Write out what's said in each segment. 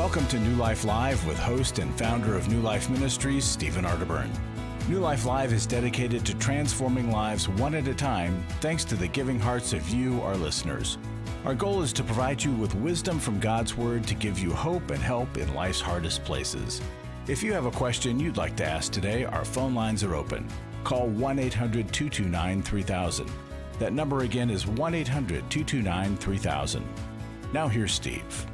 Welcome to New Life Live with host and founder of New Life Ministries, Stephen Arterburn. New Life Live is dedicated to transforming lives one at a time, thanks to the giving hearts of you, our listeners. Our goal is to provide you with wisdom from God's Word to give you hope and help in life's hardest places. If you have a question you'd like to ask today, our phone lines are open. Call 1-800-229-3000. That number again is 1-800-229-3000. Now here's Steve.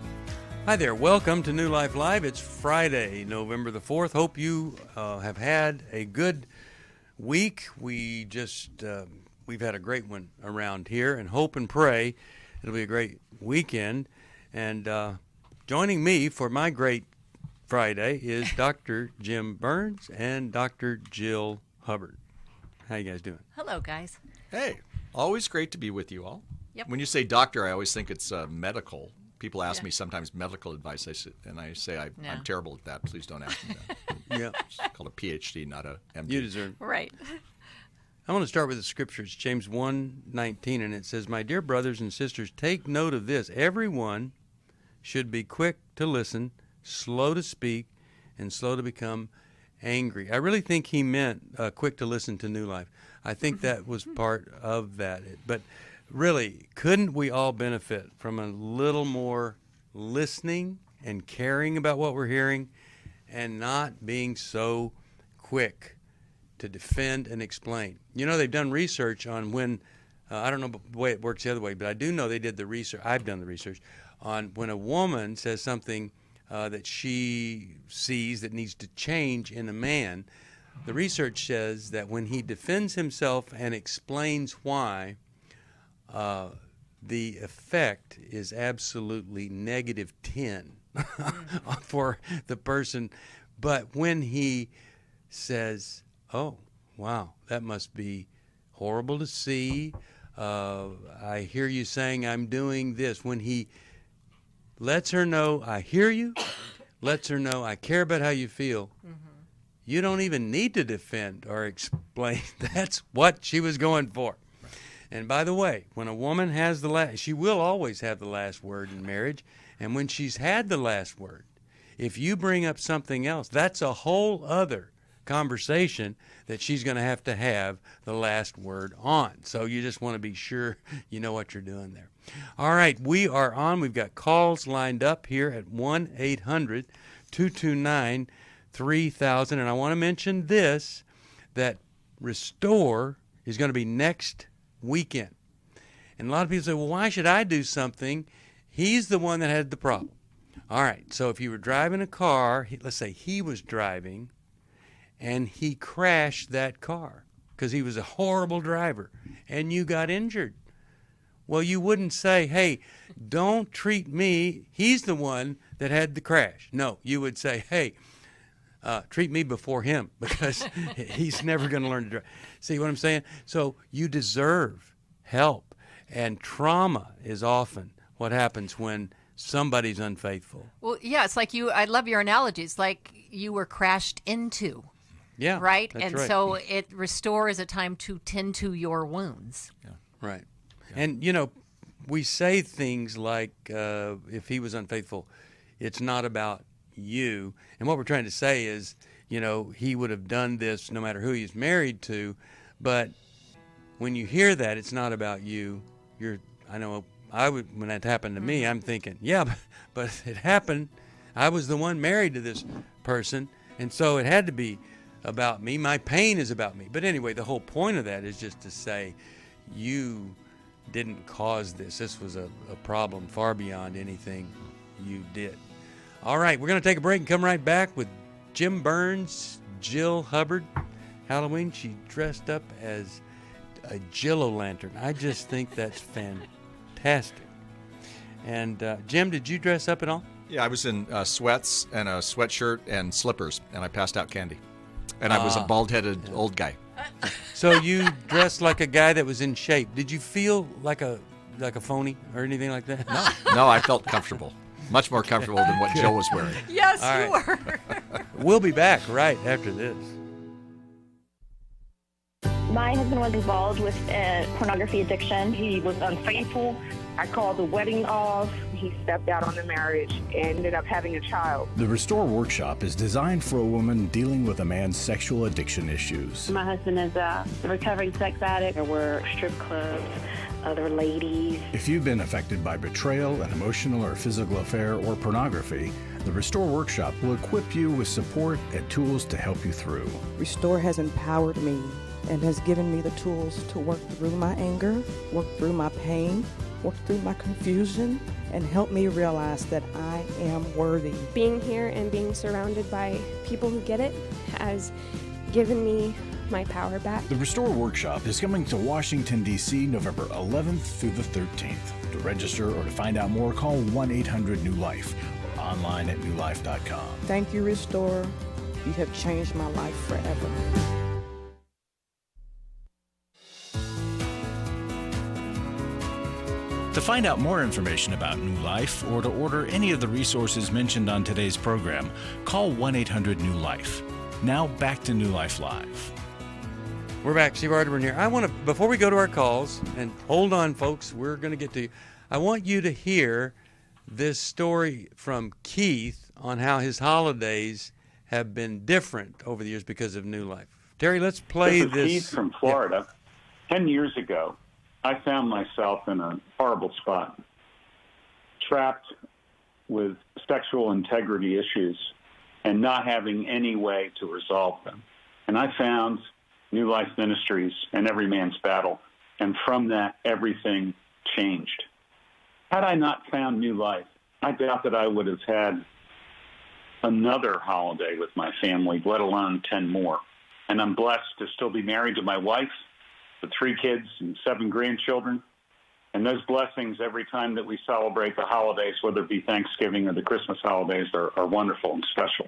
Hi there. Welcome to New Life Live. It's Friday, November the 4th. Hope you have had a good week. We've had a great one around here, and hope and pray it'll be a great weekend. And joining me for my great Friday is Dr. Jim Burns and Dr. Jill Hubbard. How you guys doing? Hello, guys. Hey, always great to be with you all. Yep. When you say doctor, I always think it's medical. People ask me sometimes medical advice, and I say I'm terrible at that. Please don't ask me that. Yeah, it's called a PhD, not a MD. You deserve it. Right. I want to start with the scriptures, James 1:19, and it says, "My dear brothers and sisters, take note of this. Everyone should be quick to listen, slow to speak, and slow to become angry." I really think he meant quick to listen to New Life. I think that was part of that. But really, couldn't we all benefit from a little more listening and caring about what we're hearing and not being so quick to defend and explain? You know, they've done research on when, I don't know the way it works the other way, but I do know they did the research, I've done the research, on when a woman says something that she sees that needs to change in a man. The research says that when he defends himself and explains why, the effect is absolutely -10 for the person. But when he says, "Oh, wow, that must be horrible to see. I hear you saying I'm doing this." When he lets her know, "I hear you," lets her know, "I care about how you feel," you don't even need to defend or explain. That's what she was going for. And by the way, when a woman has the last, she will always have the last word in marriage. And when she's had the last word, if you bring up something else, that's a whole other conversation that she's going to have the last word on. So you just want to be sure you know what you're doing there. All right, we are on. We've got calls lined up here at 1-800-229-3000. And I want to mention this, that Restore is going to be next weekend. And a lot of people say, "Well, why should I do something?" He's the one that had the problem. All right, so if you were driving a car, let's say he was driving, and he crashed that car because he was a horrible driver, and you got injured. Well, you wouldn't say, "Hey, don't treat me. He's the one that had the crash." No, you would say, "Hey, treat me before him because he's never going to learn to drive." See what I'm saying? So you deserve help. And trauma is often what happens when somebody's unfaithful. Well, yeah, it's like I love your analogy. It's like you were crashed into. Yeah. Right? That's And right. so Restore is a time to tend to your wounds. Yeah. Right. Yeah. And, you know, we say things like, if he was unfaithful, it's not about you. And what we're trying to say is, you know, he would have done this no matter who he's married to. But when you hear that, it's not about you. When that happened to me, I'm thinking, yeah, but it happened. I was the one married to this person. And so it had to be about me. My pain is about me. But anyway, the whole point of that is just to say, you didn't cause this. This was a problem far beyond anything you did. All right, we're going to take a break and come right back with Jim Burns, Jill Hubbard. Halloween, she dressed up as a Jill-o'-lantern. I just think that's fantastic. And Jim, did you dress up at all? Yeah, I was in sweats and a sweatshirt and slippers, and I passed out candy. And I was a bald-headed old guy. So you dressed like a guy that was in shape. Did you feel like a phony or anything like that? No, I felt comfortable. Much more comfortable than what Jill was wearing. Yes, All you right. were. We'll be back right after this. My husband was involved with a pornography addiction. He was unfaithful. I called the wedding off. He stepped out on the marriage and ended up having a child. The Restore Workshop is designed for a woman dealing with a man's sexual addiction issues. My husband is a recovering sex addict. There were strip clubs, other ladies. If you've been affected by betrayal, an emotional or physical affair, or pornography, the Restore Workshop will equip you with support and tools to help you through. Restore has empowered me and has given me the tools to work through my anger, work through my pain, work through my confusion, and help me realize that I am worthy. Being here and being surrounded by people who get it has given me my power back. The Restore Workshop is coming to Washington, D.C. November 11th through the 13th. To register or to find out more, call 1-800-NEW-LIFE or online at newlife.com. Thank you, Restore. You have changed my life forever. To find out more information about New Life or to order any of the resources mentioned on today's program, call 1-800-NEW-LIFE. Now back to New Life Live. We're back. Steve Arterburn here. I want to, before we go to our calls, and hold on, folks, we're going to get to you. I want you to hear this story from Keith on how his holidays have been different over the years because of New Life. Terry, let's play this. This is Keith from Florida. Yeah. 10 years ago, I found myself in a horrible spot, trapped with sexual integrity issues and not having any way to resolve them. And I found New Life Ministries and Every Man's Battle, and from that, everything changed. Had I not found New Life, I doubt that I would have had another holiday with my family, let alone 10 more. And I'm blessed to still be married to my wife, with 3 kids and 7 grandchildren. And those blessings every time that we celebrate the holidays, whether it be Thanksgiving or the Christmas holidays, are wonderful and special.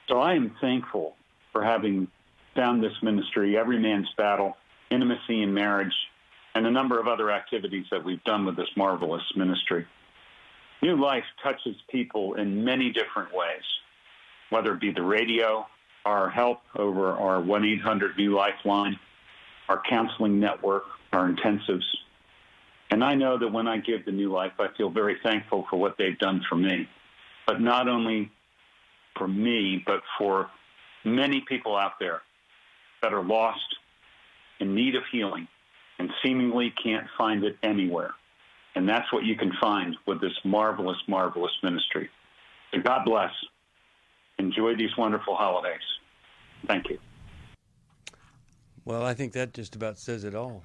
So I am thankful for having found this ministry, Every Man's Battle, Intimacy in Marriage, and a number of other activities that we've done with this marvelous ministry. New Life touches people in many different ways, whether it be the radio, our help over our 1-800-NEW-LIFE line, our counseling network, our intensives. And I know that when I give to New Life, I feel very thankful for what they've done for me. But not only for me, but for many people out there that are lost, in need of healing, and seemingly can't find it anywhere. And that's what you can find with this marvelous, marvelous ministry. So God bless. Enjoy these wonderful holidays. Thank you. Well, I think that just about says it all.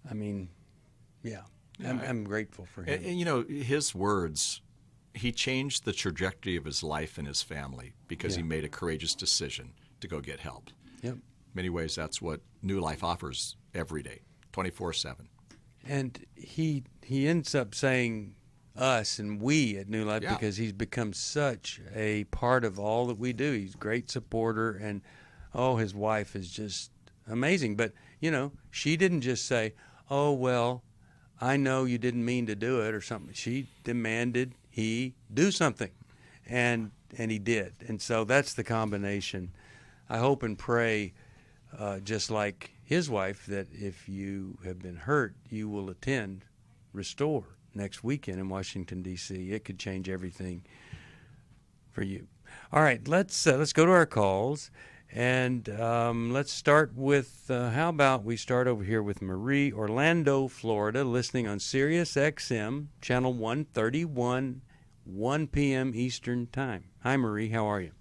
I mean, yeah, I'm grateful for him. And, you know, his words, he changed the trajectory of his life and his family because he made a courageous decision to go get help. Yep. In many ways, that's what New Life offers every day, 24/7. And he ends up saying us and we at New Life because he's become such a part of all that we do. He's a great supporter, and his wife is just amazing. But, you know, she didn't just say, oh, well, I know you didn't mean to do it or something. She demanded he do something, and he did. And so that's the combination. I hope and pray, just like his wife, that if you have been hurt, you will attend Restore next weekend in Washington, D.C. It could change everything for you. All right, let's go to our calls. And let's start with, how about we start over here with Marie, Orlando, Florida, listening on Sirius XM, channel 131, 1 p.m. Eastern Time. Hi, Marie. How are you?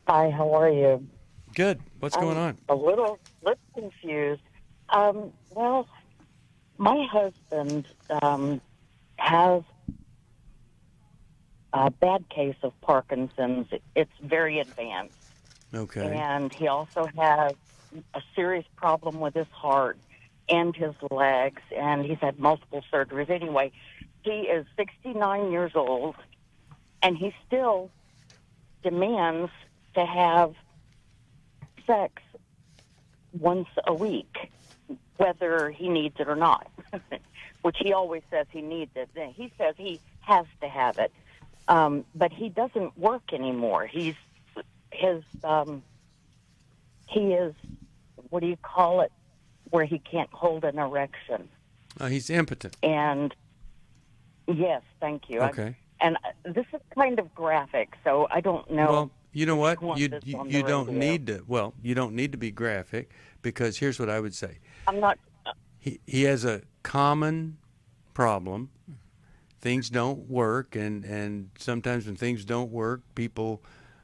Hi, how are you? Good. What's going on? A little confused. Well, my husband has a bad case of Parkinson's. It's very advanced. Okay. And he also has a serious problem with his heart and his legs, and he's had multiple surgeries. Anyway, he is 69 years old, and he still demands to have sex once a week, whether he needs it or not, which he always says he needs it. He says he has to have it. But he doesn't work anymore. He is, what do you call it, where he can't hold an erection. He's impotent. And yes, thank you. Okay. And this is kind of graphic, so I don't know. Well, you know what? want You this on you the don't radio. need to. Well, you don't need to be graphic, because here's what I would say. I'm not. He has a common problem. Things don't work, and sometimes when things don't work, people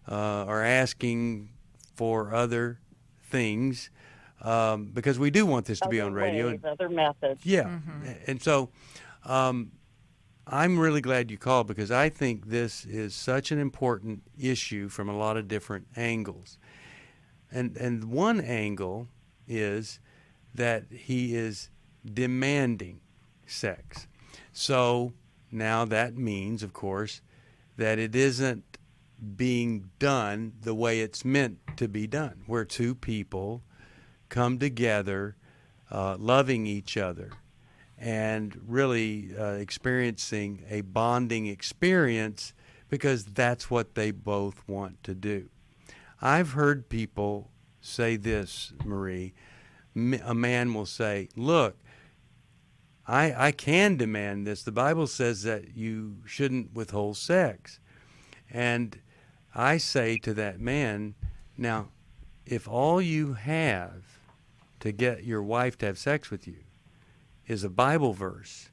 are asking for other things, because we do want this to be on radio. Ways, other methods. Yeah, and so I'm really glad you called, because I think this is such an important issue from a lot of different angles. And one angle is that he is demanding sex. So now that means, of course, that it isn't being done the way it's meant to be done, where two people come together loving each other and really experiencing a bonding experience, because that's what they both want to do. I've heard people say this, Marie. A man will say, look, I can demand this. The Bible says that you shouldn't withhold sex. And I say to that man, now, if all you have to get your wife to have sex with you is a Bible verse,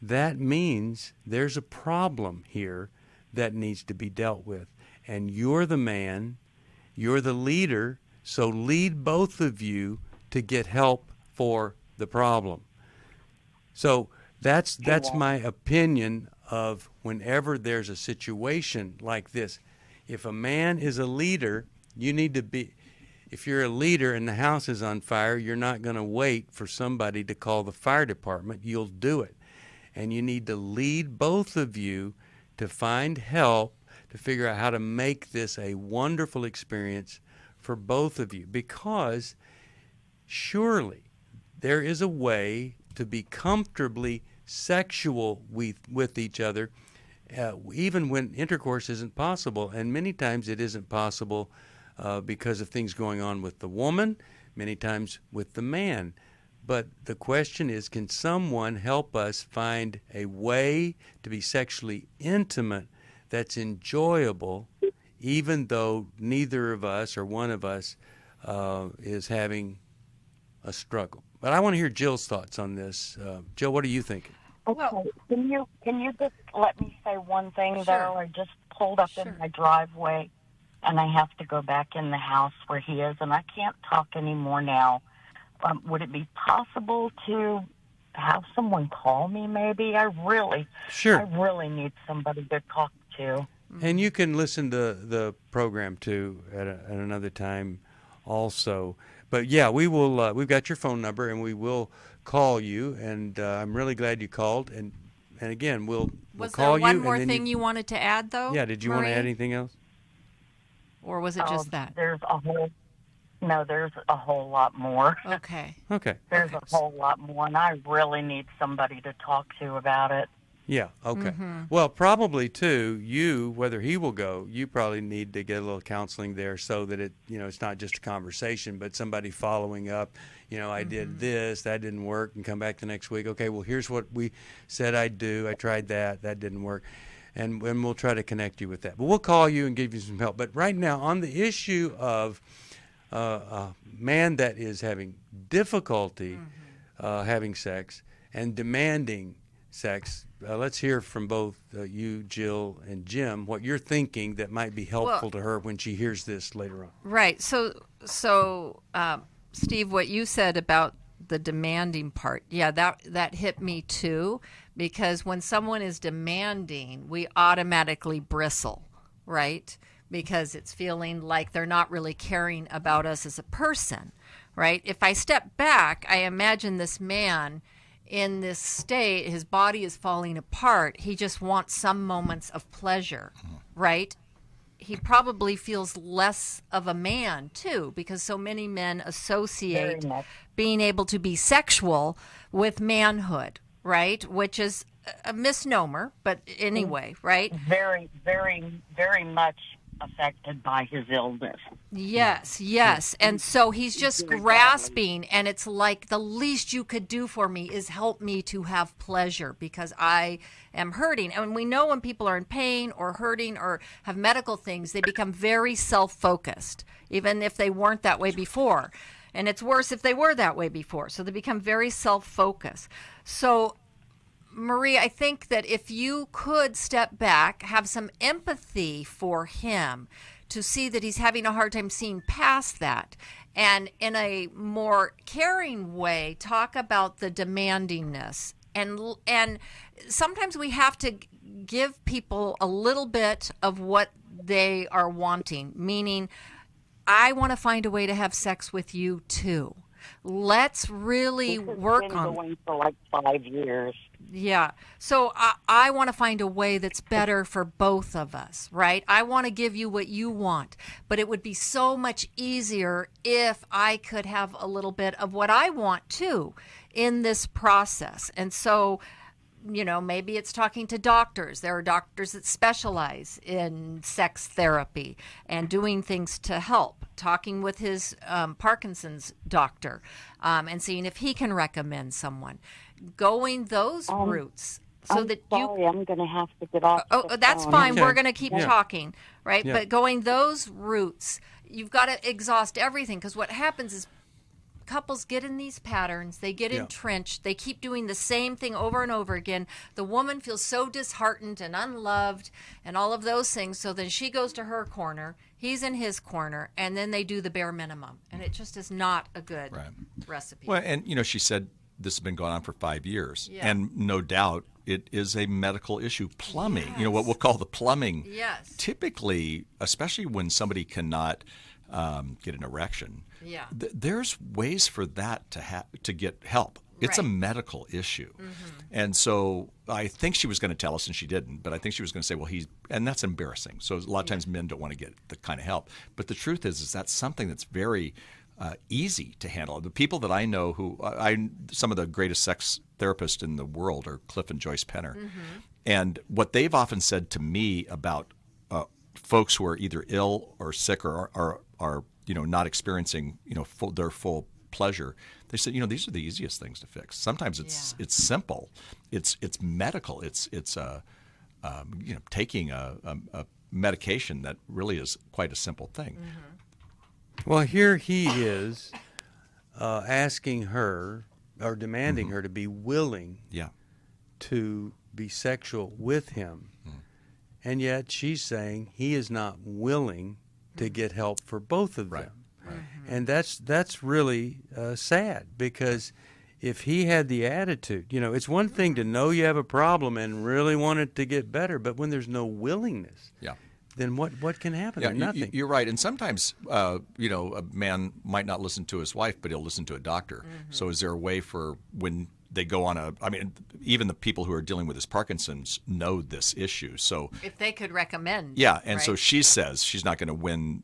that means there's a problem here that needs to be dealt with. And you're the man, you're the leader, so lead both of you to get help for the problem. So that's my opinion of whenever there's a situation like this. If a man is a leader, you need to be, if you're a leader and the house is on fire, you're not going to wait for somebody to call the fire department. You'll do it. And you need to lead both of you to find help to figure out how to make this a wonderful experience for both of you. Because surely there is a way to be comfortably sexual with each other, even when intercourse isn't possible. And many times it isn't possible because of things going on with the woman, many times with the man. But the question is, can someone help us find a way to be sexually intimate that's enjoyable, even though neither of us or one of us is having a struggle? But I want to hear Jill's thoughts on this. Jill, what are you thinking? Okay. Can you just let me say one thing, Sure. though? I just pulled up in my driveway, and I have to go back in the house where he is, and I can't talk anymore now. Would it be possible to have someone call me, maybe? I really need somebody to talk to. And you can listen to the program, too, at another time also. But, yeah, we will. We've got your phone number, and we will call you. And I'm really glad you called. And again, we'll call you. Was there one more thing you wanted to add, though? Yeah, did you want to add anything else? Or was it just that? There's a whole lot more. Okay. There's a whole lot more, and I really need somebody to talk to about it. Yeah, okay. Well, probably, too, you, whether he will go, you probably need to get a little counseling there so that it's not just a conversation, but somebody following up. I did this, that didn't work, and come back the next week. Okay, well, here's what we said I'd do. I tried that didn't work. And we'll try to connect you with that. But we'll call you and give you some help. But right now, on the issue of a man that is having difficulty having sex and demanding sex, let's hear from both you, Jill, and Jim, what you're thinking that might be helpful to her when she hears this later on. Right. So Steve, what you said about the demanding part, yeah, that hit me too, because when someone is demanding, we automatically bristle, right? Because it's feeling like they're not really caring about us as a person, right? If I step back, I imagine this man in this state, his body is falling apart. He just wants some moments of pleasure, right? He probably feels less of a man, too, because so many men associate being able to be sexual with manhood, right? Which is a misnomer, but anyway, right? Very, very, very much affected by his illness. Yes, yes. And so he's just grasping, and it's like the least you could do for me is help me to have pleasure because I am hurting. And we know when people are in pain or hurting or have medical things, they become very self-focused, even if they weren't that way before. And it's worse if they were that way before. So they become very self-focused. So Marie, I think that if you could step back, have some empathy for him to see that he's having a hard time seeing past that, and in a more caring way, talk about the demandingness. And sometimes we have to give people a little bit of what they are wanting, meaning, I want to find a way to have sex with you too. Let's really work on. This has been going for like 5 years. Yeah. So I want to find a way that's better for both of us, right? I want to give you what you want, but it would be so much easier if I could have a little bit of what I want too in this process. And so, you know, maybe it's talking to doctors. There are doctors that specialize in sex therapy and doing things to help, talking with his Parkinson's doctor and seeing if he can recommend someone. Going those routes so that sorry, I'm going to have to get off. Oh, that's fine. Okay. We're going to keep talking, right? Yeah. But going those routes, you've got to exhaust everything, because what happens is couples get in these patterns, they get entrenched, they keep doing the same thing over and over again. The woman feels so disheartened and unloved and all of those things, so then she goes to her corner, he's in his corner, and then they do the bare minimum. And it just is not a good recipe. Well, and, you know, she said this has been going on for 5 years. Yeah. And no doubt it is a medical issue. Plumbing, you know, what we'll call the plumbing. Yes. Typically, especially when somebody cannot get an erection, there's ways for that to get help. It's a medical issue. And so I think she was going to tell us, and she didn't, but I think she was going to say, well, and that's embarrassing. So a lot of times men don't want to get the kind of help. But the truth is that's something that's very easy to handle. The people that I know some of the greatest sex therapists in the world are Cliff and Joyce Penner. And what they've often said to me about folks who are either ill or sick or are you know, not experiencing, you know, their full pleasure, they said, you know, these are the easiest things to fix. Sometimes it's simple, it's medical, it's you know, taking a medication that really is quite a simple thing. Well, here he is asking her or demanding her to be willing to be sexual with him. And yet she's saying he is not willing to get help for both of them. And that's really sad, because if he had the attitude, you know, it's one thing to know you have a problem and really want it to get better, but when there's no willingness, then what can happen? Yeah, Nothing. You're right. And sometimes, you know, a man might not listen to his wife, but he'll listen to a doctor. So is there a way for when they go on I mean, even the people who are dealing with his Parkinson's know this issue. So if they could recommend. Yeah, and so she says she's not going to win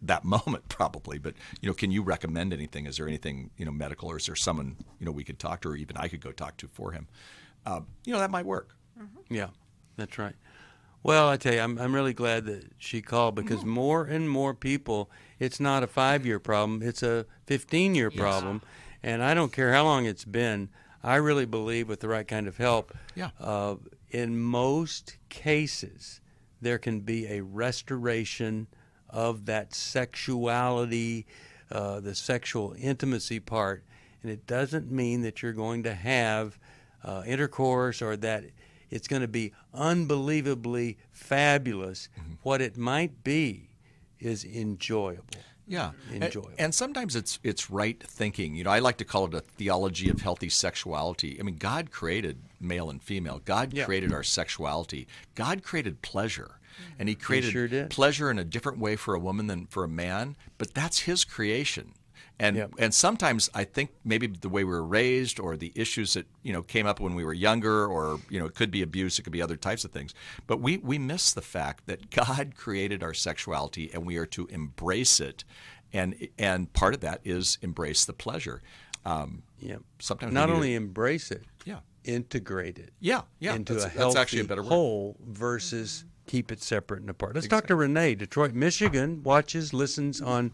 that moment probably, but, you know, can you recommend anything? Is there anything, you know, medical, or is there someone, you know, we could talk to, or even I could go talk to for him? You know, that might work. Yeah, that's right. Well, I tell you, I'm really glad that she called, because more and more people, it's not a 5-year problem, it's a 15-year problem. And I don't care how long it's been, I really believe with the right kind of help, in most cases, there can be a restoration of that sexuality, the sexual intimacy part. And it doesn't mean that you're going to have intercourse or that it's going to be unbelievably fabulous. What it might be is enjoyable. Yeah, Enjoyable. And sometimes it's right thinking. You know, I like to call it a theology of healthy sexuality. I mean, God created male and female. God created our sexuality. God created pleasure. And he created pleasure in a different way for a woman than for a man, but that's his creation. And sometimes I think maybe the way we were raised, or the issues that, you know, came up when we were younger, or, you know, it could be abuse, it could be other types of things. But we miss the fact that God created our sexuality, and we are to embrace it. And part of that is embrace the pleasure. Sometimes not only embrace it, integrate it. Into into that's a healthy actually a better word. whole versus keep it separate and apart. Let's talk to Renee, Detroit, Michigan, watches, listens on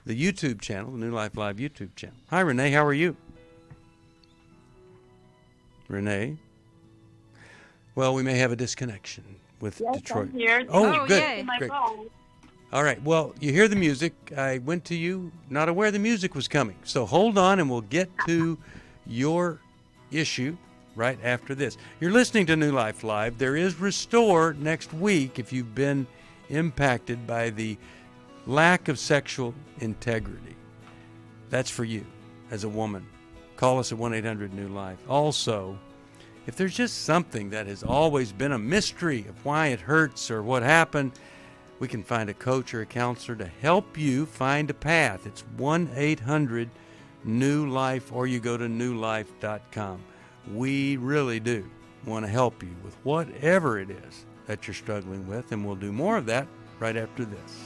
the YouTube channel, the New Life Live YouTube channel. Hi, Renee. How are you? Renee? Well, we may have a disconnection with Detroit. I'm here. Oh, good. Yay. Great. All right. Well, you hear the music. I went to you not aware the music was coming. So hold on, and we'll get to your issue right after this. You're listening to New Life Live. There is Restore next week if you've been impacted by the lack of sexual integrity. That's for you as a woman. Call us at 1-800-NEW-LIFE. Also, if there's just something that has always been a mystery of why it hurts or what happened, we can find a coach or a counselor to help you find a path. It's 1-800-NEW-LIFE, or you go to newlife.com. We really do want to help you with whatever it is that you're struggling with, and we'll do more of that right after this.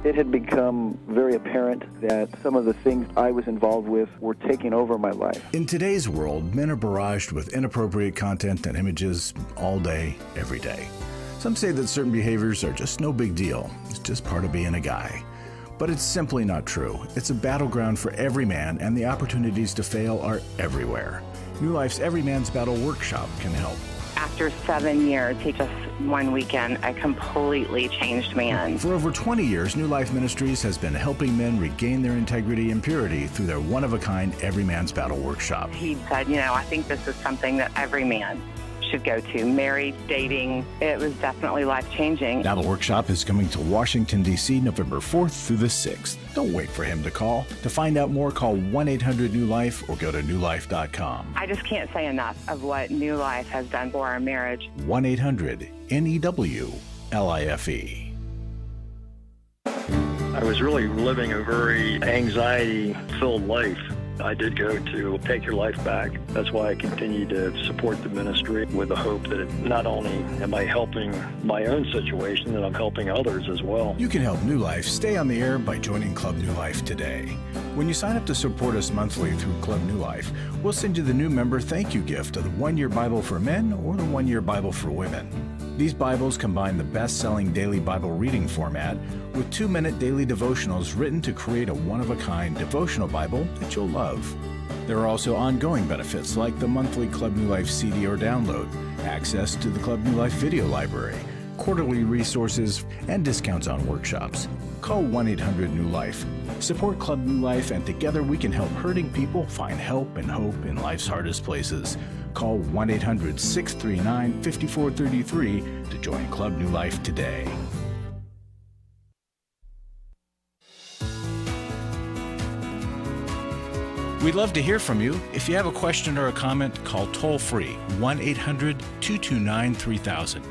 It had become very apparent that some of the things I was involved with were taking over my life. In today's world, men are barraged with inappropriate content and images all day, every day. Some say that certain behaviors are just no big deal. It's just part of being a guy. But it's simply not true. It's a battleground for every man, and the opportunities to fail are everywhere. New Life's Every Man's Battle workshop can help. After 7 years, just one weekend, a completely changed man. For over 20 years, New Life Ministries has been helping men regain their integrity and purity through their one-of-a-kind Every Man's Battle workshop. He said, I think this is something that every man should go to. Married, dating, it was definitely life-changing. Now the workshop is coming to Washington, D.C. November 4th through the 6th. Don't wait for him to call. To find out more, call 1-800-NEW-LIFE or go to newlife.com. I just can't say enough of what New Life has done for our marriage. 1-800-NEW-LIFE. I was really living a very anxiety-filled life. I did go to Take Your Life Back. That's why I continue to support the ministry with the hope that not only am I helping my own situation, that I'm helping others as well. You can help New Life stay on the air by joining Club New Life today. When you sign up to support us monthly through Club New Life, we'll send you the new member thank you gift of the 1-year Bible for men or the 1-year Bible for women. These Bibles combine the best-selling daily Bible reading format with 2-minute daily devotionals written to create a one-of-a-kind devotional Bible that you'll love. There are also ongoing benefits like the monthly Club New Life CD or download, access to the Club New Life video library, quarterly resources, and discounts on workshops. Call 1-800-NEW-LIFE. Support Club New Life, and together we can help hurting people find help and hope in life's hardest places. Call 1-800-639-5433 to join Club New Life today. We'd love to hear from you. If you have a question or a comment, call toll-free 1-800-229-3000.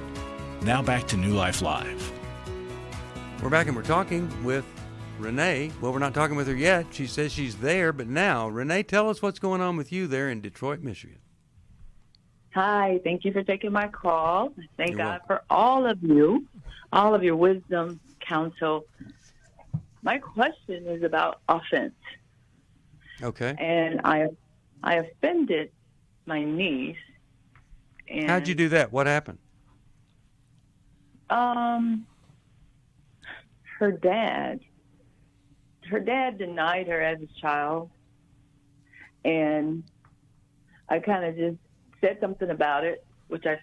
Now back to New Life Live. We're back and we're talking with Renee. Well, we're not talking with her yet. She says she's there, but now, Renee, tell us what's going on with you there in Detroit, Michigan. Hi, thank you for taking my call. Thank God for all of you, all of your wisdom, counsel. My question is about offense. Okay. And I offended my niece. And, how'd you do that? What happened? Her dad denied her as a child, and I kind of just said something about it, which I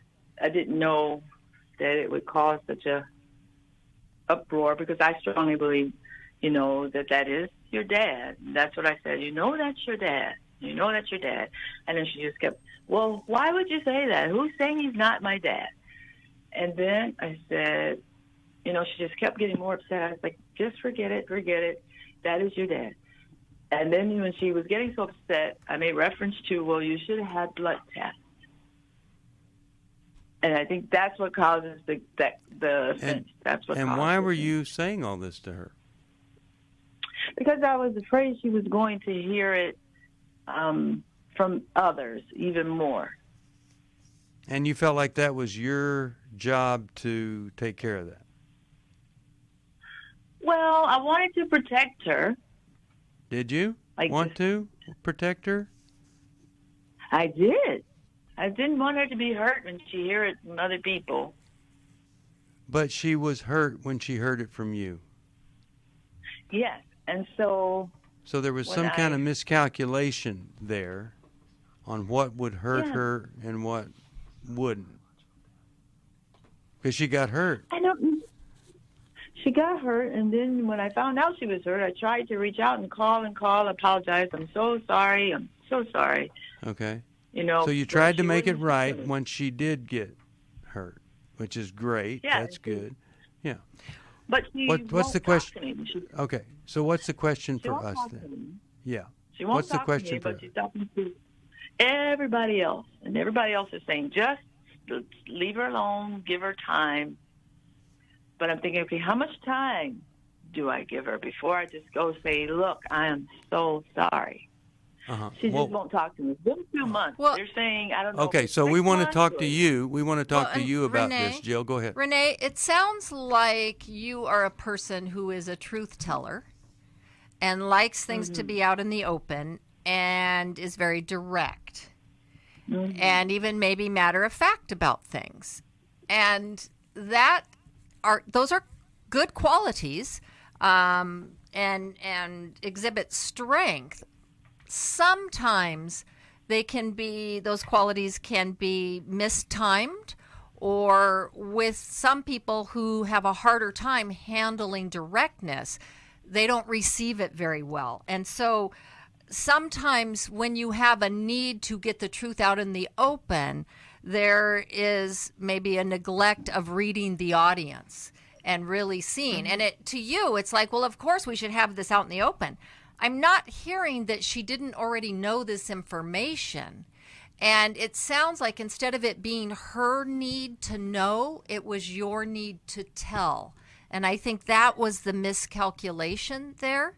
didn't know that it would cause such a uproar, because I strongly believe, that is your dad. And that's what I said. That's your dad. That's your dad. And then she just kept, well, why would you say that? Who's saying he's not my dad? And then I said, she just kept getting more upset. I was like, just forget it. That is your dad. And then when she was getting so upset, I made reference to, well, you should have had blood tests. And I think that's what causes the offense. That's what. And why were you saying all this to her? Because I was afraid she was going to hear it from others even more. And you felt like that was your job to take care of that? Well, I wanted to protect her. Did you want to protect her? I did. I didn't want her to be hurt when she heard it from other people. But she was hurt when she heard it from you. Yes, and so... So there was some kind of miscalculation there on what would hurt her and what wouldn't. Because she got hurt. She got hurt, and then when I found out she was hurt, I tried to reach out and call, apologize. I'm so sorry. Okay. You know. So you tried to make it right when she did get hurt, which is great. Yeah, that's good. Yeah. But she what's the question? Okay. So what's the question She for won't us talk to then? me. Yeah. She won't What's the talk question to me, for but she's talking to everybody else, and everybody else is saying, just leave her alone, give her time. But I'm thinking, okay, how much time do I give her before I just go say, look, I am so sorry. She just won't talk to me. It's been 2 months. They're saying, I don't know. Okay, so we want to talk to you. you. We want to talk to you about Renee, this. Jill, go ahead. Renee, it sounds like you are a person who is a truth teller and likes things to be out in the open and is very direct and even maybe matter of fact about things. And those are good qualities and exhibit strength. Sometimes those qualities can be mistimed, or with some people who have a harder time handling directness, they don't receive it very well. And so sometimes when you have a need to get the truth out in the open, there is maybe a neglect of reading the audience and really seeing. And to you, it's like, well, of course we should have this out in the open. I'm not hearing that she didn't already know this information. And it sounds like instead of it being her need to know, it was your need to tell. And I think that was the miscalculation there.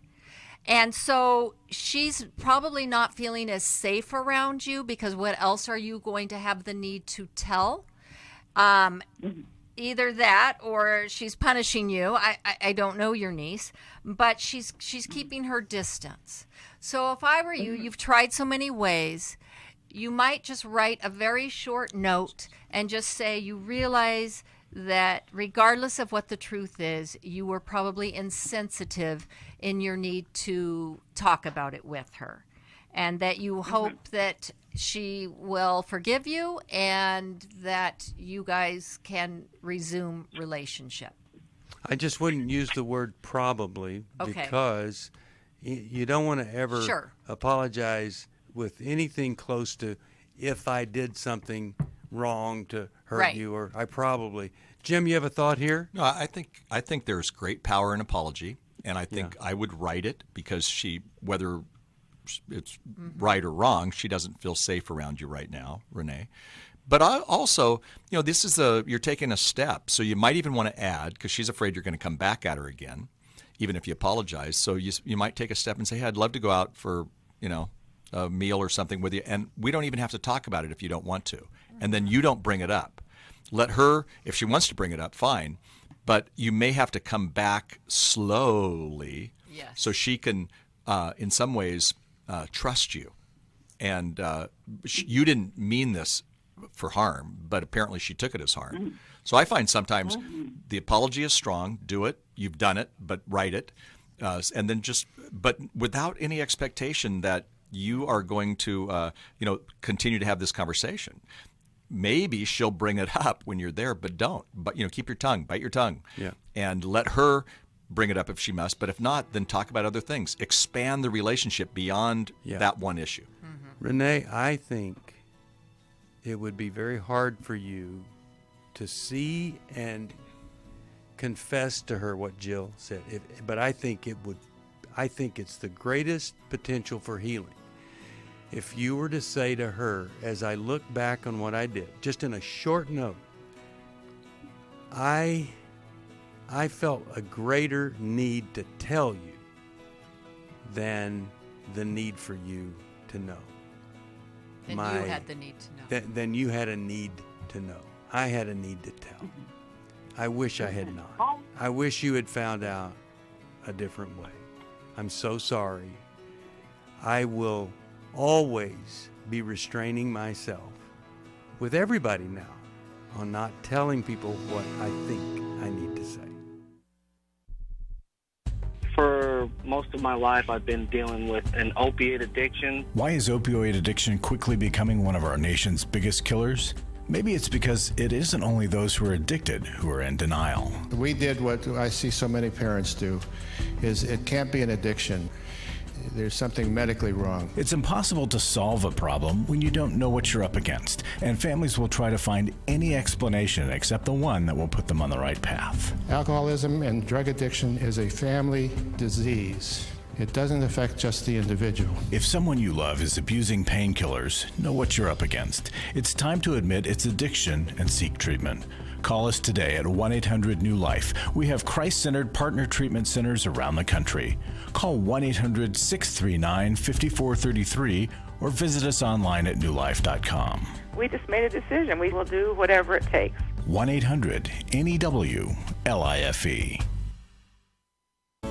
And so she's probably not feeling as safe around you, because what else are you going to have the need to tell? Either that, or she's punishing you. I don't know your niece, but she's keeping her distance. So if I were you, you've tried so many ways, you might just write a very short note and just say you realize that regardless of what the truth is, you were probably insensitive in your need to talk about it with her, and that you hope that she will forgive you and that you guys can resume relationship. I just wouldn't use the word probably, because you don't want to ever apologize with anything close to if I did something wrong to hurt you, or I probably. Jim, you have a thought here? No, I think there's great power in apology, and I think I would write it, because whether it's right or wrong, she doesn't feel safe around you right now, Renee. But I also, this is you're taking a step, so you might even want to add, because she's afraid you're going to come back at her again, even if you apologize. So you might take a step and say, hey, I'd love to go out for, a meal or something with you, and we don't even have to talk about it if you don't want to. And then you don't bring it up. Let her, if she wants to bring it up, fine. But you may have to come back slowly so she can, in some ways, trust you. And you didn't mean this for harm, but apparently she took it as harm. So I find sometimes the apology is strong. Do it. You've done it, but write it. And then but without any expectation that you are going to, continue to have this conversation. Maybe she'll bring it up when you're there, but don't. But, keep your tongue, bite your tongue. Yeah. And let her bring it up if she must. But if not, then talk about other things. Expand the relationship beyond that one issue. Renee, I think it would be very hard for you to see and confess to her what Jill said. But I think it's the greatest potential for healing. If you were to say to her, as I look back on what I did, just in a short note, I felt a greater need to tell you than the need for you to know. You had the need to know. Then you had a need to know. I had a need to tell. I wish I had not. I wish you had found out a different way. I'm so sorry. I will always be restraining myself with everybody now on not telling people what I think I need to say. For most of my life, I've been dealing with an opiate addiction. Why is opioid addiction quickly becoming one of our nation's biggest killers? Maybe it's because it isn't only those who are addicted who are in denial. We did what I see so many parents do, is it can't be an addiction. There's something medically wrong. It's impossible to solve a problem when you don't know what you're up against, and families will try to find any explanation except the one that will put them on the right path. Alcoholism and drug addiction is a family disease. It doesn't affect just the individual. If someone you love is abusing painkillers, know what you're up against. It's time to admit it's addiction and seek treatment. Call us today at 1-800-NEW-LIFE. We have Christ-centered partner treatment centers around the country. Call 1-800-639-5433 or visit us online at newlife.com. We just made a decision. We will do whatever it takes. 1-800-NEW-LIFE.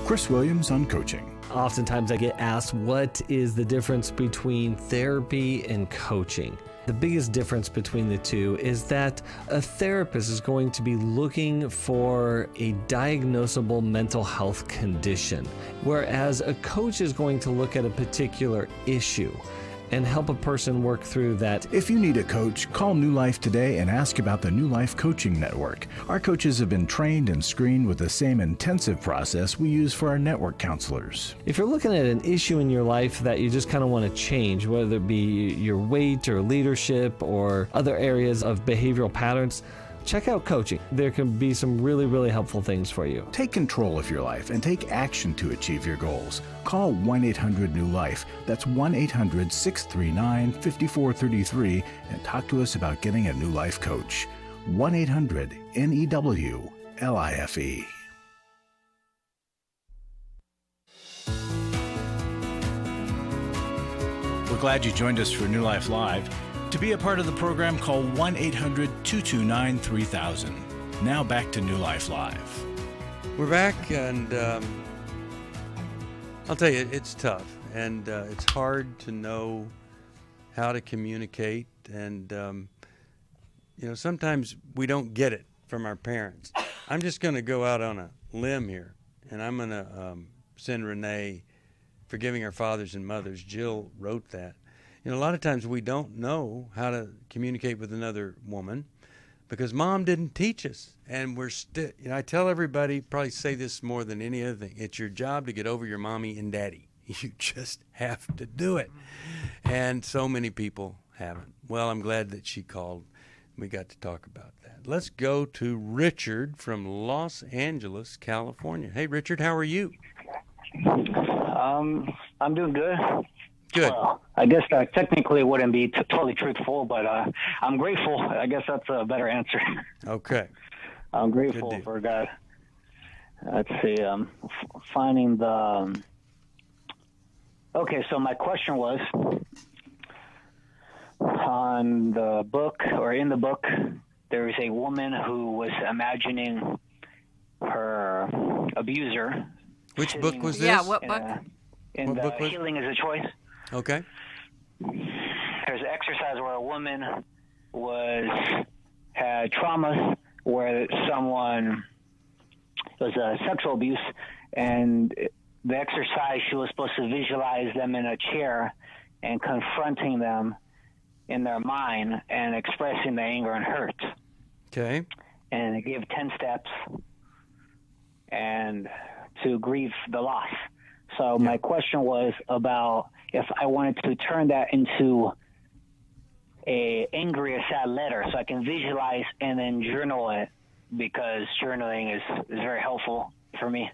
Chris Williams on coaching. Oftentimes I get asked, what is the difference between therapy and coaching? The biggest difference between the two is that a therapist is going to be looking for a diagnosable mental health condition, whereas a coach is going to look at a particular issue and help a person work through that. If you need a coach, call New Life today and ask about the New Life Coaching Network. Our coaches have been trained and screened with the same intensive process we use for our network counselors. If you're looking at an issue in your life that you just kind of want to change, whether it be your weight or leadership or other areas of behavioral patterns, check out coaching. There can be some really, really helpful things for you. Take control of your life and take action to achieve your goals. Call 1-800-NEW-LIFE. That's 1-800-639-5433 and talk to us about getting a New Life coach. 1-800-NEW-LIFE. We're glad you joined us for New Life Live. To be a part of the program, call 1-800-229-3000. Now back to New Life Live. We're back, and I'll tell you, it's tough, and it's hard to know how to communicate, and sometimes we don't get it from our parents. I'm just going to go out on a limb here, and I'm going to send Renee, Forgiving Our Fathers and Mothers. Jill wrote that. A lot of times we don't know how to communicate with another woman because mom didn't teach us. And we're still, I tell everybody, probably say this more than any other thing, it's your job to get over your mommy and daddy. You just have to do it. And so many people haven't. Well, I'm glad that she called. We got to talk about that. Let's go to Richard from Los Angeles, California. Hey, Richard, how are you? I'm doing good. Good. Well, I guess technically it wouldn't be totally truthful, but I'm grateful. I guess that's a better answer. Okay. I'm grateful for God. Let's see. Finding the. Okay, so my question was on the book, or in the book, there is a woman who was imagining her abuser. Which book was this? Yeah, what book? In the Healing is a Choice. Okay. There's an exercise where a woman had traumas where someone was sexual abuse, and the exercise, she was supposed to visualize them in a chair and confronting them in their mind and expressing the anger and hurt. Okay. And it gave 10 steps and to grieve the loss. So my question was about if I wanted to turn that into a angry or sad letter so I can visualize and then journal it, because journaling is very helpful for me.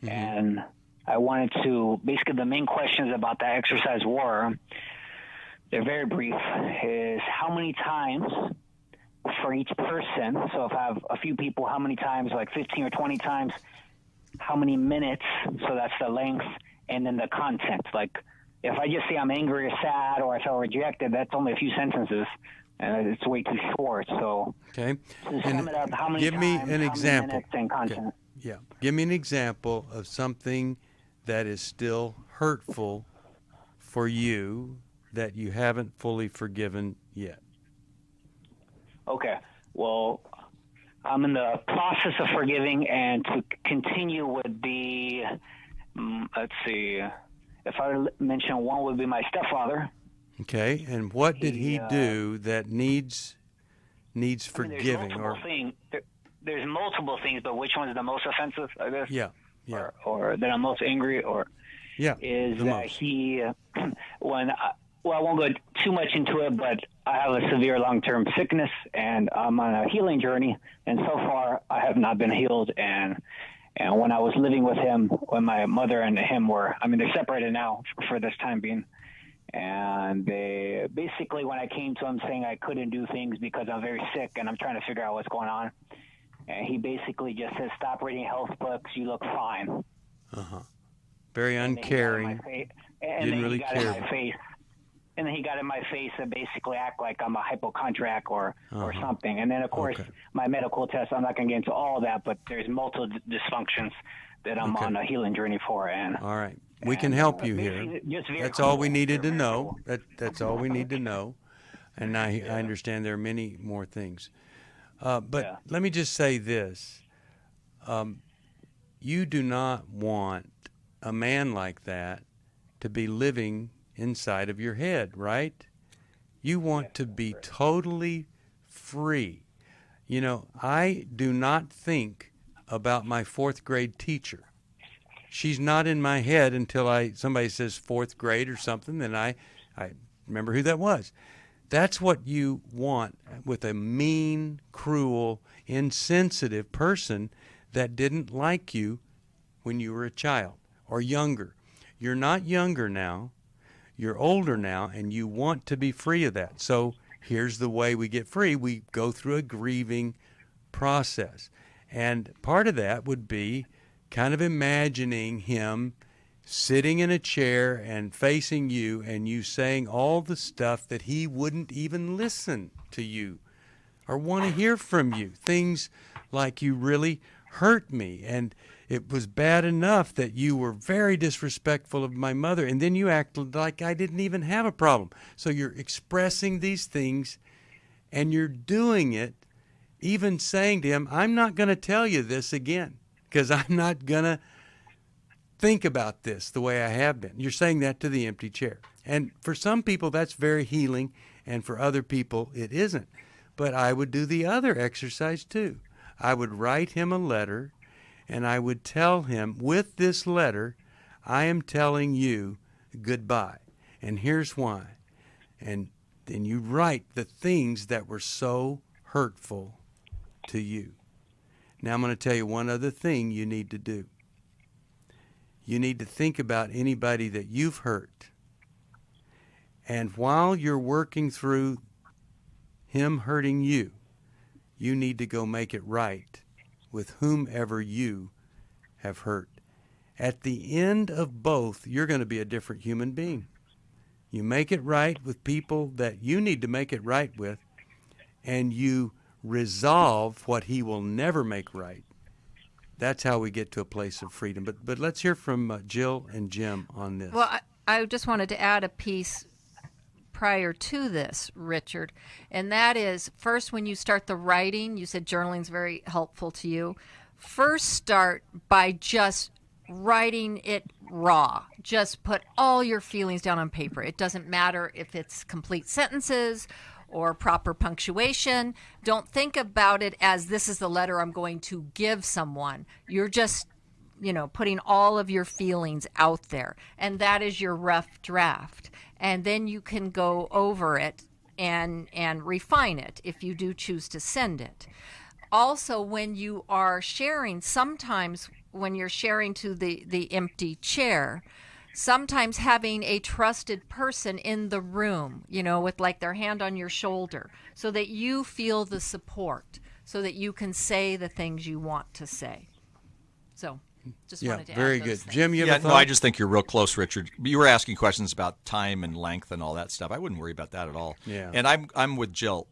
Mm-hmm. And I wanted to, basically the main questions about that exercise were, they're very brief, is how many times for each person, so if I have a few people, how many times, like 15 or 20 times, how many minutes, so that's the length, and then the content. Like, if I just say I'm angry or sad or I felt rejected, that's only a few sentences, and it's way too short. So, okay. To sum it up, how many give me times, an how example. many minutes, and content. Okay. Yeah. Give me an example of something that is still hurtful for you that you haven't fully forgiven yet. Okay. Well, I'm in the process of forgiving, and to continue would be, let's see, if I mention one would be my stepfather. Okay, and what did he do that needs forgiving? There's multiple things, but which one is the most offensive, I guess? Yeah. Or that I'm most angry, or is that most. He, I won't go too much into it, but I have a severe long-term sickness, and I'm on a healing journey, and so far I have not been healed. And when I was living with him, when my mother and him they're separated now for this time being, and they basically, when I came to him saying I couldn't do things because I'm very sick and I'm trying to figure out what's going on, and he basically just says, "Stop reading health books. You look fine." Very uncaring. Didn't really care. And then he got in my face and basically act like I'm a hypochondriac or something. And then, of course, my medical test, I'm not going to get into all of that, but there's multiple dysfunctions that I'm on a healing journey for. And all right. We can help you here. That's all we needed to know. That's all we need to know. And I understand there are many more things. But let me just say this. You do not want a man like that to be living inside of your head, right? You want to be totally free. You know, I do not think about my 4th grade teacher. She's not in my head until somebody says 4th grade or something, then I remember who that was. That's what you want with a mean, cruel, insensitive person that didn't like you when you were a child or younger. You're not younger now. You're older now, and you want to be free of that. So here's the way we get free. We go through a grieving process. And part of that would be kind of imagining him sitting in a chair and facing you, and you saying all the stuff that he wouldn't even listen to you or want to hear from you. Things like, "You really hurt me, and it was bad enough that you were very disrespectful of my mother, and then you acted like I didn't even have a problem." So you're expressing these things, and you're doing it, even saying to him, "I'm not going to tell you this again because I'm not going to think about this the way I have been." You're saying that to the empty chair. And for some people, that's very healing, and for other people, it isn't. But I would do the other exercise too. I would write him a letter, and I would tell him, "With this letter, I am telling you goodbye, and here's why." And then you write the things that were so hurtful to you. Now I'm going to tell you one other thing you need to do. You need to think about anybody that you've hurt. And while you're working through him hurting you, you need to go make it right with whomever you have hurt. At the end of both, you're going to be a different human being. You make it right with people that you need to make it right with, and you resolve what he will never make right. That's how we get to a place of freedom. But let's hear from Jill and Jim on this. Well, I just wanted to add a piece prior to this, Richard, and that is, first, when you start the writing, you said journaling's very helpful to you. First, start by just writing it raw. Just put all your feelings down on paper. It doesn't matter if it's complete sentences or proper punctuation. Don't think about it as this is the letter I'm going to give someone. You're just, putting all of your feelings out there, and that is your rough draft. And then you can go over it and refine it if you do choose to send it. Also, when you are sharing, sometimes when you're sharing to the empty chair, sometimes having a trusted person in the room, with like their hand on your shoulder, so that you feel the support, so that you can say the things you want to say. So just wanted to add very those good. things. Jim, you have a thought? No, I just think you're real close, Richard. You were asking questions about time and length and all that stuff. I wouldn't worry about that at all. Yeah. And I'm with Jill.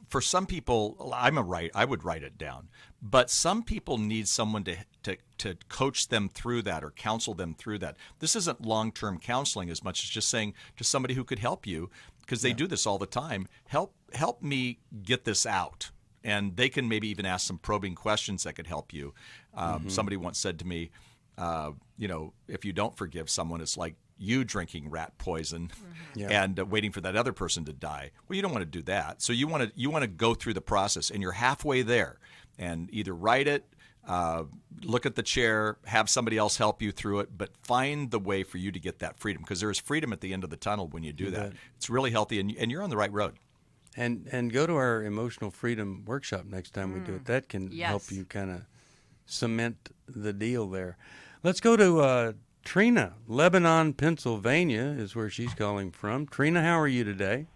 For some people, I would write it down. But some people need someone to coach them through that or counsel them through that. This isn't long-term counseling as much as just saying to somebody who could help you, because they do this all the time. Help me get this out. And they can maybe even ask some probing questions that could help you. Somebody once said to me, if you don't forgive someone, it's like you drinking rat poison and waiting for that other person to die. Well, you don't want to do that. So you want to go through the process, and you're halfway there. And either write it, look at the chair, have somebody else help you through it, but find the way for you to get that freedom, because there is freedom at the end of the tunnel when you do that. It's really healthy, and you're on the right road. And go to our emotional freedom workshop next time we do it. That can help you kind of cement the deal there. Let's go to Trina. Lebanon, Pennsylvania is where she's calling from. Trina, how are you today?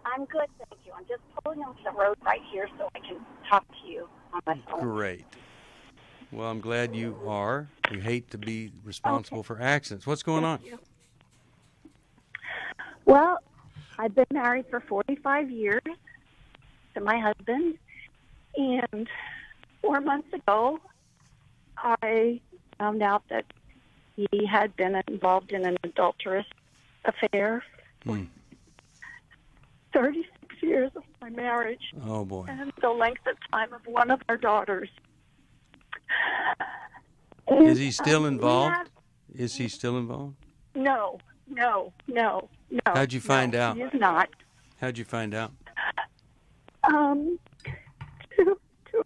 I'm good, thank you. I'm just pulling onto the road right here so I can talk to you on my phone. Great. Well, I'm glad you are. We hate to be responsible for accidents. What's going on? Well, I've been married for 45 years to my husband, and 4 months ago, I found out that he had been involved in an adulterous affair for 36 years of my marriage. Oh, boy. And the length of time of one of our daughters. And, is he still involved? Is he still involved? No. How'd you find out? He is not. How'd you find out? Two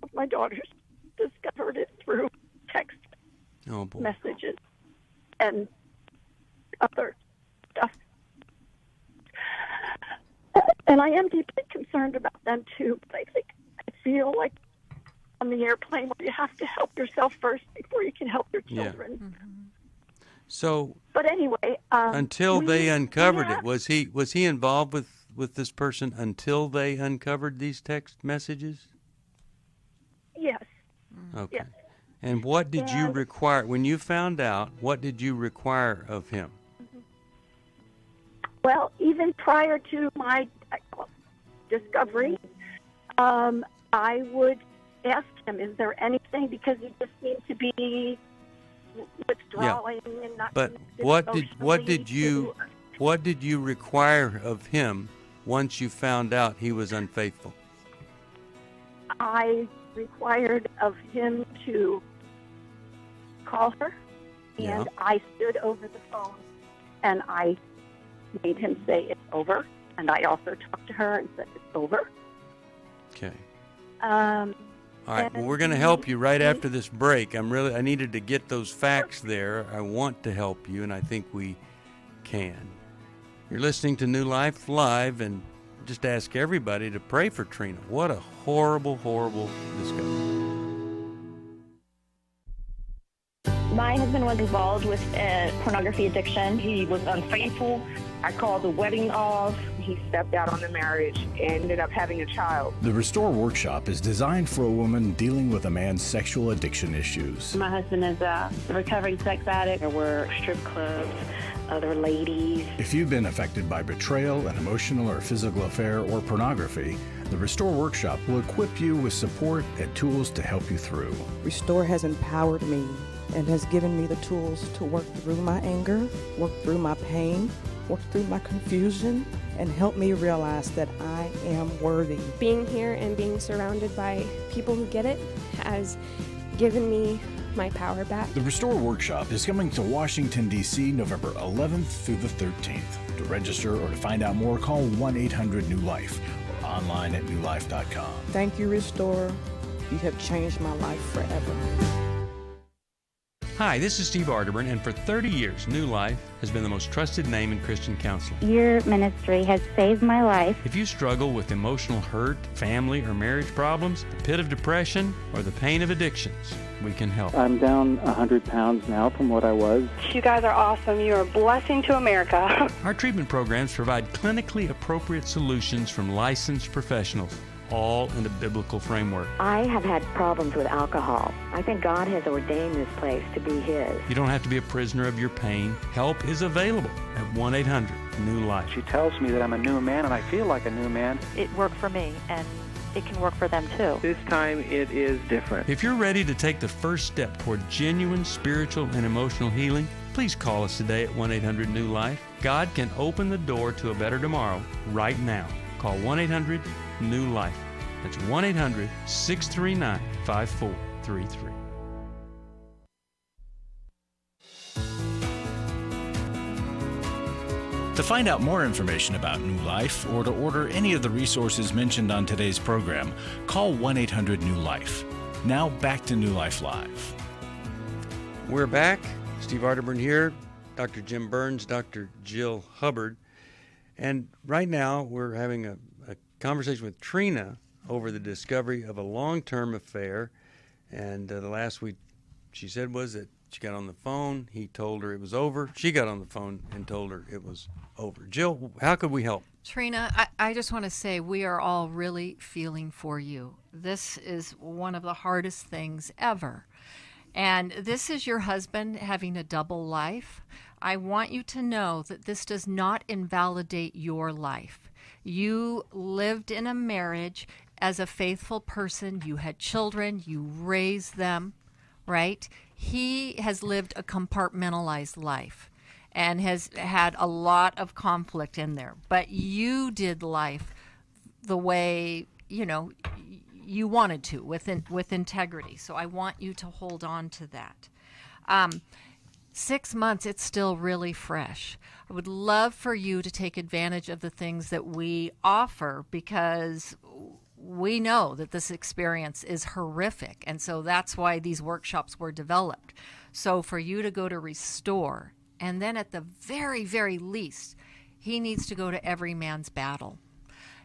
of my daughters discovered it through text messages and other stuff. And I am deeply concerned about them, too. But I feel like on the airplane where you have to help yourself first before you can help your children. So, but anyway, until they uncovered it, was he involved with this person until they uncovered these text messages? Yes. Okay. Yes. And what did you require when you found out? What did you require of him? Well, even prior to my discovery, I would ask him, "Is there anything?" Because he just seemed to be withdrawing and not. But what did you require of him once you found out he was unfaithful? I required of him to call her, and I stood over the phone, and I made him say it's over, and I also talked to her and said it's over. Okay. All right. Well, we're going to help you right after this break. I needed to get those facts there. I want to help you, and I think we can. You're listening to New Life Live, and just ask everybody to pray for Trina. What a horrible, horrible discovery. My husband was involved with a pornography addiction. He was unfaithful. I called the wedding off. He stepped out on the marriage and ended up having a child. The Restore Workshop is designed for a woman dealing with a man's sexual addiction issues. My husband is a recovering sex addict. There were strip clubs, other ladies. If you've been affected by betrayal, an emotional or physical affair, or pornography, the Restore Workshop will equip you with support and tools to help you through. Restore has empowered me and has given me the tools to work through my anger, work through my pain, work through my confusion, and help me realize that I am worthy. Being here and being surrounded by people who get it has given me my power back. The Restore Workshop is coming to Washington, D.C. November 11th through the 13th. To register or to find out more, call 1-800-NEW-LIFE or online at newlife.com. Thank you, Restore. You have changed my life forever. Hi, this is Steve Arterburn, and for 30 years, New Life has been the most trusted name in Christian counseling. Your ministry has saved my life. If you struggle with emotional hurt, family or marriage problems, the pit of depression, or the pain of addictions, we can help. I'm down 100 pounds now from what I was. You guys are awesome. You're a blessing to America. Our treatment programs provide clinically appropriate solutions from licensed professionals, all in a biblical framework. I have had problems with alcohol. I think God has ordained this place to be His. You don't have to be a prisoner of your pain. Help is available at 1-800-NEW-LIFE. She tells me that I'm a new man, and I feel like a new man. It worked for me, and it can work for them too. This time it is different. If you're ready to take the first step toward genuine spiritual and emotional healing, please call us today at 1-800-NEW-LIFE. God can open the door to a better tomorrow right now. Call 1-800-NEW-LIFE. That's 1-800-639-5433. To find out more information about New Life or to order any of the resources mentioned on today's program, call 1-800-NEW-LIFE. Now back to New Life Live. We're back. Steve Arterburn here, Dr. Jim Burns, Dr. Jill Hubbard. And right now we're having a conversation with Trina over the discovery of a long-term affair. And the last she said was that she got on the phone, he told her it was over. She got on the phone and told her it was over. Jill, how could we help? Trina, I just want to say we are all really feeling for you. This is one of the hardest things ever. And this is your husband having a double life. I want you to know that this does not invalidate your life. You lived in a marriage as a faithful person. You had children. You raised them, right? He has lived a compartmentalized life and has had a lot of conflict in there. But you did life the way, you wanted to, with integrity. So I want you to hold on to that. 6 months, it's still really fresh. I would love for you to take advantage of the things that we offer because we know that this experience is horrific. And so that's why these workshops were developed. So for you to go to Restore, and then at the very, very least, he needs to go to Every Man's Battle.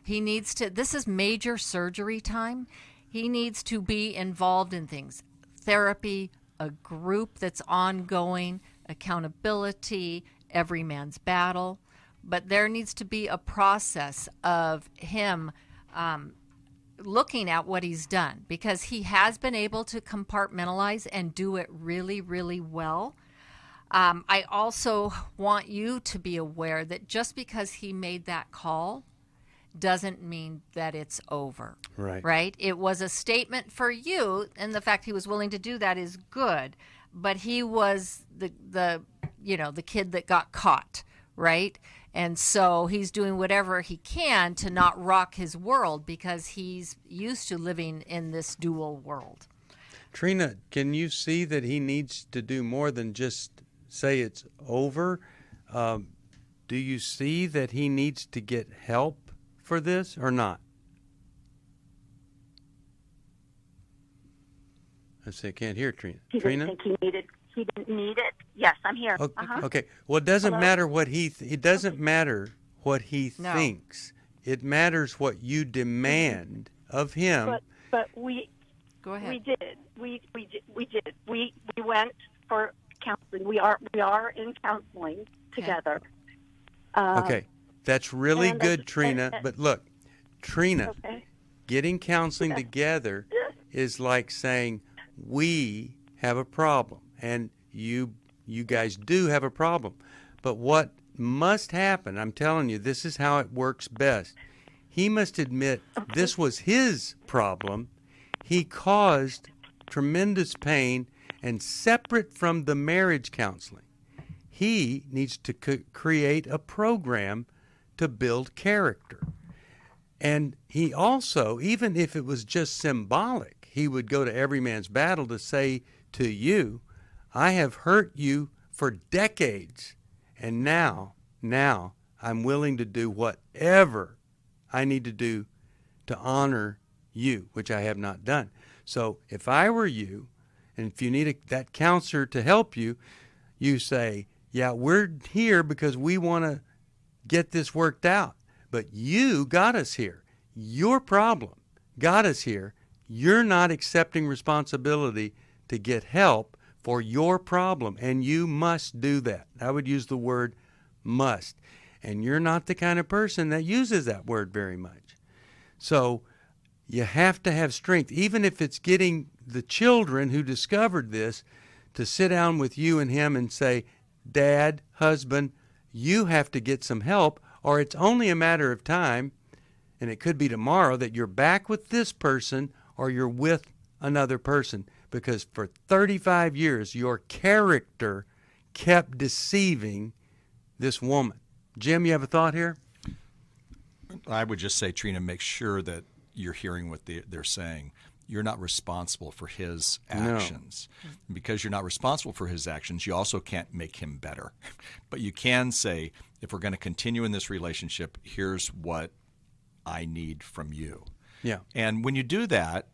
He needs to, this is major surgery time. He needs to be involved in things. Therapy, a group that's ongoing, accountability, Every Man's Battle. But there needs to be a process of him looking at what he's done, because he has been able to compartmentalize and do it really, really well. I also want you to be aware that just because he made that call doesn't mean that it's over. Right? It was a statement for you, and the fact he was willing to do that is good. But he was the kid that got caught, right? And so he's doing whatever he can to not rock his world because he's used to living in this dual world. Trina, can you see that he needs to do more than just say it's over? Do you see that he needs to get help for this or not? I can't hear Trina. He didn't think he didn't need it. Yes, I'm here. Okay. Okay. Well, it doesn't matter what it doesn't matter what he thinks. It matters what you demand of him. But we go ahead. We did. We did. We went for counseling. We are in counseling together. Okay. That's really good, Trina. But look, Trina, getting counseling together is like saying we have a problem, and you guys do have a problem. But what must happen, I'm telling you, this is how it works best. He must admit this was his problem. He caused tremendous pain, and separate from the marriage counseling, he needs to create a program to build character. And he also, even if it was just symbolic, he would go to Every Man's Battle to say to you, I have hurt you for decades, and now I'm willing to do whatever I need to do to honor you, which I have not done. So if I were you, and if you need that counselor to help you, you say, yeah, we're here because we want to get this worked out. But you got us here. Your problem got us here. You're not accepting responsibility to get help for your problem, and you must do that. I would use the word must. And you're not the kind of person that uses that word very much. So you have to have strength, even if it's getting the children who discovered this to sit down with you and him and say, Dad, husband, you have to get some help, or it's only a matter of time, and it could be tomorrow, that you're back with this person or you're with another person. Because for 35 years, your character kept deceiving this woman. Jim, you have a thought here? I would just say, Trina, make sure that you're hearing what they're saying. You're not responsible for his actions. No. Because you're not responsible for his actions, you also can't make him better. But you can say, if we're going to continue in this relationship, here's what I need from you. Yeah. And when you do that,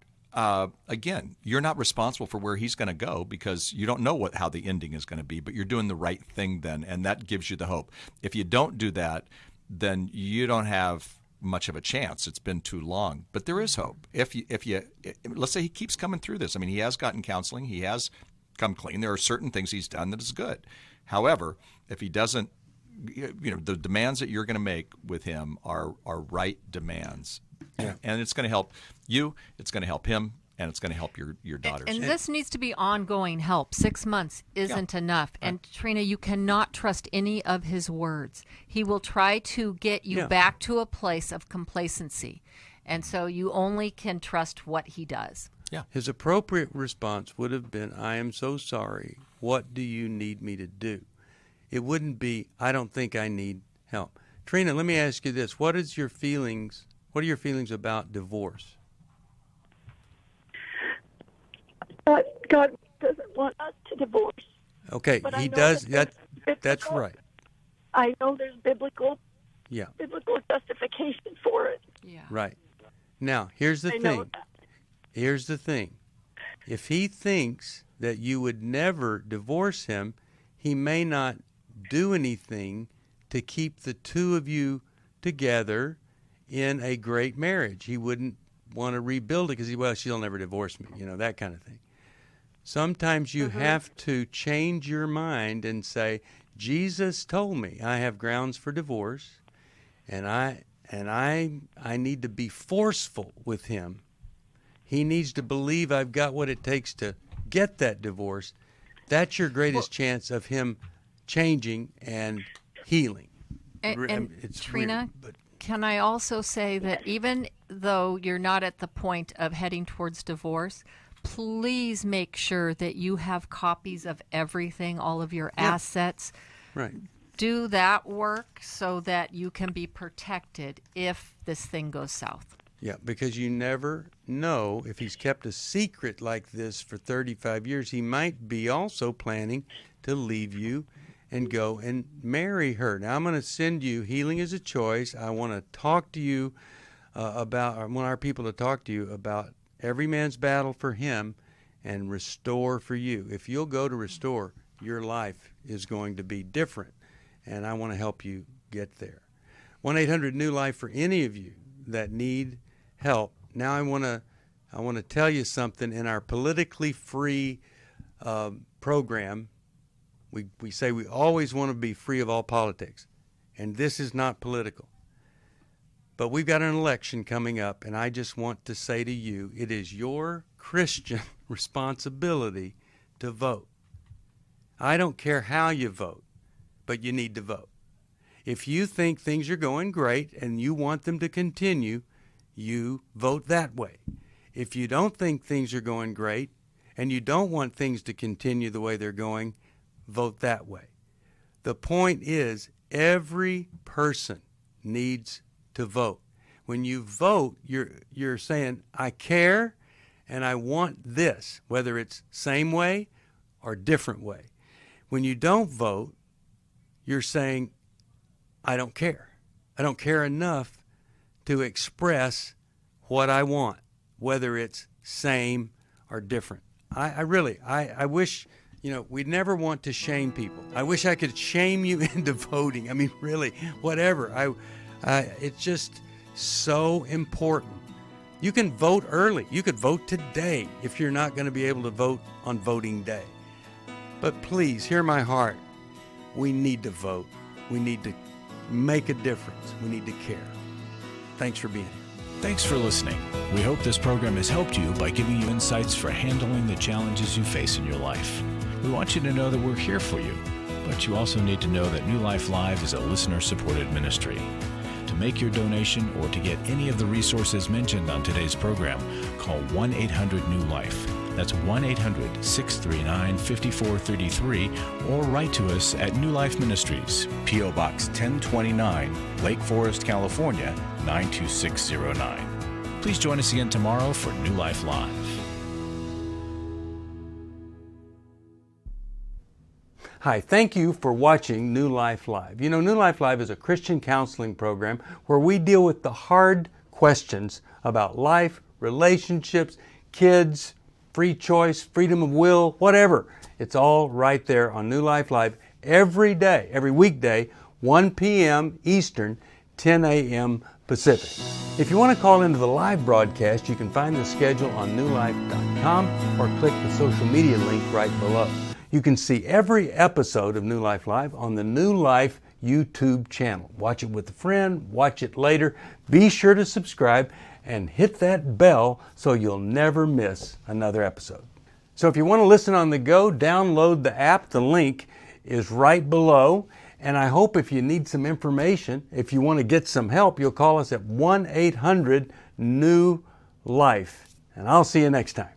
again, you're not responsible for where he's going to go because you don't know how the ending is going to be, but you're doing the right thing then, and that gives you the hope. If you don't do that, then you don't have much of a chance. It's been too long. But there is hope. If you let's say he keeps coming through this. I mean, he has gotten counseling. He has come clean. There are certain things he's done that is good. However, if he doesn't, the demands that you're going to make with him are right demands. Yeah. And it's going to help you, it's going to help him, and it's going to help your daughters. And this needs to be ongoing help. 6 months isn't enough. And Trina, you cannot trust any of his words. He will try to get you back to a place of complacency. And so you only can trust what he does. Yeah. His appropriate response would have been, I am so sorry. What do you need me to do? It wouldn't be, I don't think I need help. Trina, let me ask you this. What are your feelings about divorce? God doesn't want us to divorce. Okay, but he does. That's right. I know there's biblical Yeah. biblical justification for it. Yeah. Right. Now, here's the thing. Here's the thing. If he thinks that you would never divorce him, he may not do anything to keep the two of you together in a great marriage. He wouldn't want to rebuild it because she'll never divorce me, that kind of thing. Sometimes you have to change your mind and say, Jesus told me I have grounds for divorce, and I need to be forceful with him. He needs to believe I've got what it takes to get that divorce. That's your greatest chance of him changing and healing. And it's Trina, weird, but can I also say that even though you're not at the point of heading towards divorce, please make sure that you have copies of everything, all of your assets. Right. Do that work so that you can be protected if this thing goes south. Yeah, because you never know if he's kept a secret like this for 35 years. He might be also planning to leave you and go and marry her. Now, I'm going to send you Healing is a Choice. I want to talk to you I want our people to talk to you about every man's battle for him and Restore for you. If you'll go to Restore, your life is going to be different, and I want to help you get there. 1-800-NEW-LIFE for any of you that need help. Now I want to tell you something. In our politically free program, we say we always want to be free of all politics, and this is not political. But we've got an election coming up, and I just want to say to you, it is your Christian responsibility to vote. I don't care how you vote, but you need to vote. If you think things are going great and you want them to continue, you vote that way. If you don't think things are going great and you don't want things to continue the way they're going, vote that way. The point is, every person needs to vote. When you vote, you're saying, I care and I want this, whether it's same way or different way. When you don't vote, you're saying, I don't care. I don't care enough to express what I want, whether it's same or different. I wish, we'd never want to shame people. I wish I could shame you into voting. I mean, really, whatever. It's just so important. You can vote early. You could vote today if you're not going to be able to vote on voting day. But please, hear my heart. We need to vote. We need to make a difference. We need to care. Thanks for being here. Thanks for listening. We hope this program has helped you by giving you insights for handling the challenges you face in your life. We want you to know that we're here for you, but you also need to know that New Life Live is a listener-supported ministry. To make your donation or to get any of the resources mentioned on today's program, call 1-800-NEW-LIFE. That's 1-800-639-5433, or write to us at New Life Ministries, P.O. Box 1029, Lake Forest, California, 92609. Please join us again tomorrow for New Life Live. Hi, thank you for watching New Life Live. You know, New Life Live is a Christian counseling program where we deal with the hard questions about life, relationships, kids, free choice, freedom of will, whatever. It's all right there on New Life Live every day, every weekday, 1 p.m. Eastern, 10 a.m. Pacific. If you want to call into the live broadcast, you can find the schedule on newlife.com or click the social media link right below. You can see every episode of New Life Live on the New Life YouTube channel. Watch it with a friend, watch it later. Be sure to subscribe and hit that bell so you'll never miss another episode. So if you want to listen on the go, download the app. The link is right below. And I hope if you need some information, if you want to get some help, you'll call us at 1-800-NEW-LIFE. And I'll see you next time.